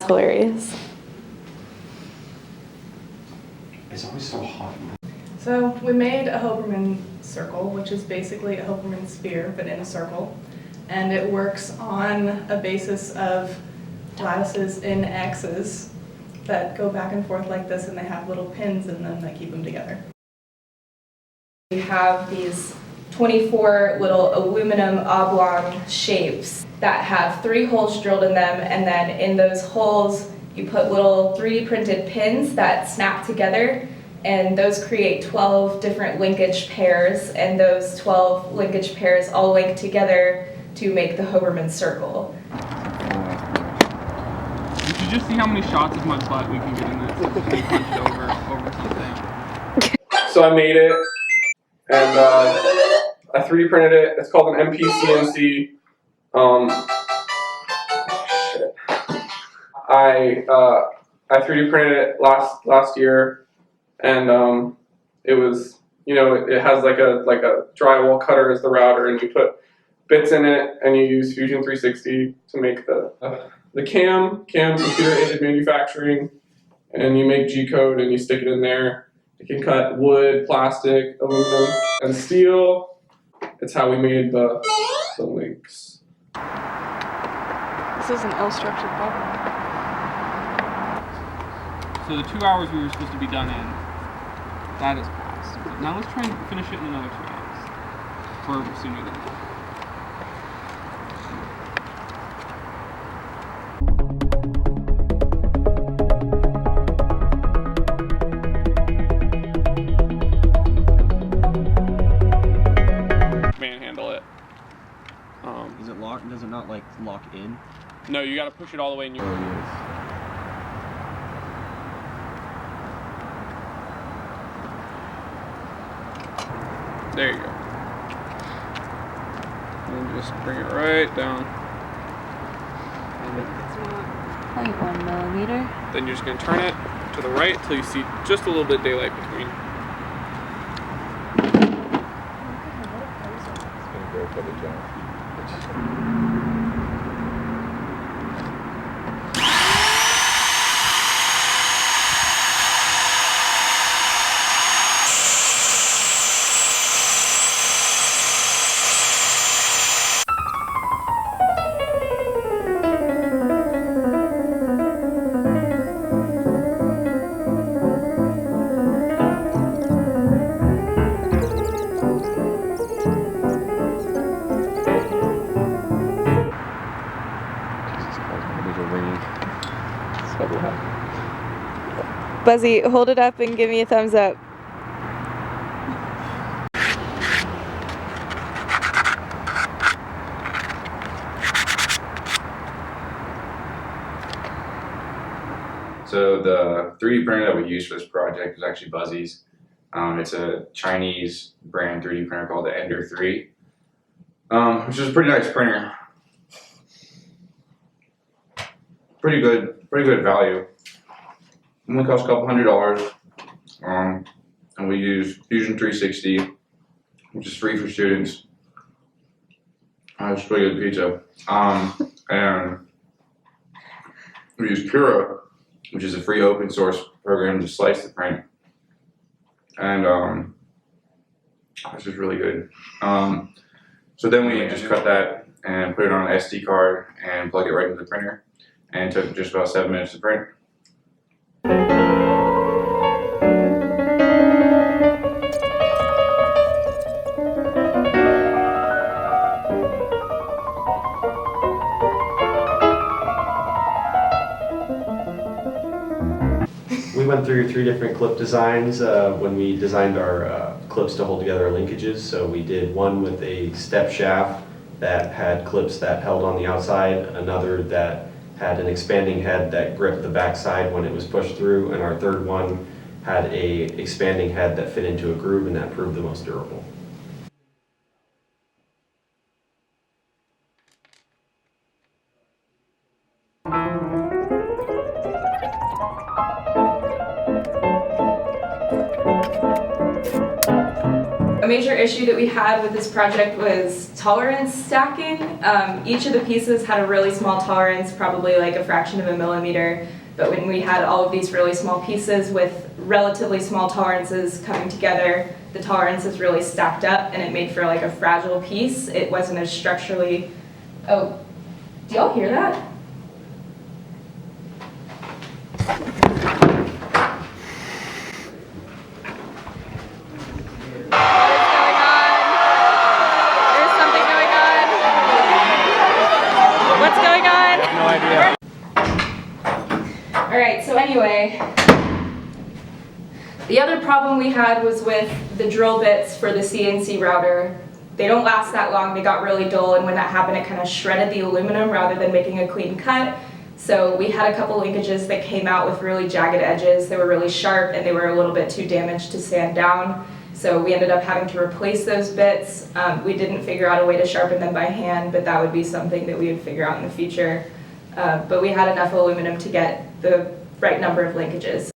Hilarious. It's always so hot. So we made a HOBERMAN circle, which is basically a HOBERMAN sphere, but in a circle. And it works on a basis of lattices in X's that go back and forth like this, and they have little pins in them that keep them together. We have these 24 little aluminum oblong shapes that have 3 holes drilled in them, and then in those holes you put little 3D printed pins that snap together, and those create 12 different linkage pairs, and those 12 linkage pairs all link together to make the HOBERMAN circle. You should just see how many shots of my butt we can get in this. Just punch it over something. So I made it, and I 3D printed it. It's called an MCHE. Shit. I 3D printed it last year, and it was, you know, it has like a drywall cutter as the router, and you put bits in it, and you use Fusion 360 to make the CAM computer aided manufacturing, and you make G code and you stick it in there. It can cut wood, plastic, aluminum, and steel. It's how we made the links. This is an L-structured problem. So the 2 hours we were supposed to be done in, that is passed. Now let's try and finish it in another 2 hours. Or sooner than that. Manhandle it. Is it locked? Does it not like lock in? No, you gotta push it all the way in your... Oh, yes. There you go. And just bring it right down. Like 1 millimeter. Then you're just gonna turn it to the right until you see just a little bit of daylight between. Buzzy, hold it up and give me a thumbs up. So the 3D printer that we used for this project was actually BUZZY'S. It's a Chinese brand 3D printer called the Ender 3, which is a pretty nice printer. Pretty good value. Only costs a couple $100. And we use Fusion 360, which is free for students. It's pretty good pizza. And we use Cura, which is a free open source program to slice the print. And this is really good. So then we just cut that and put it on an SD card and plug it right into the printer. And it took just about 7 minutes to print. We went through 3 different clip designs when we designed our clips to hold together our linkages. So we did one with a step shaft that had clips that held on the outside, another that had an expanding head that gripped the backside when it was pushed through, and our third one had a expanding head that fit into a groove, and that proved the most durable. A major issue that we had with this project was tolerance stacking. Each of the pieces had a really small tolerance, probably like a fraction of a millimeter. But when we had all of these really small pieces with relatively small tolerances coming together, the tolerances really stacked up and it made for like a fragile piece. It wasn't as structurally, oh, do y'all hear that? All right, so anyway, the other problem we had was with the drill bits for the CNC router. They don't last that long, they got really dull, and when that happened it kind of shredded the aluminum rather than making a clean cut. So we had a couple linkages that came out with really jagged edges. They were really sharp and they were a little bit too damaged to sand down. So we ended up having to replace those bits. We didn't figure out a way to sharpen them by hand, but that would be something that we would figure out in the future. But we had enough aluminum to get the right number of linkages.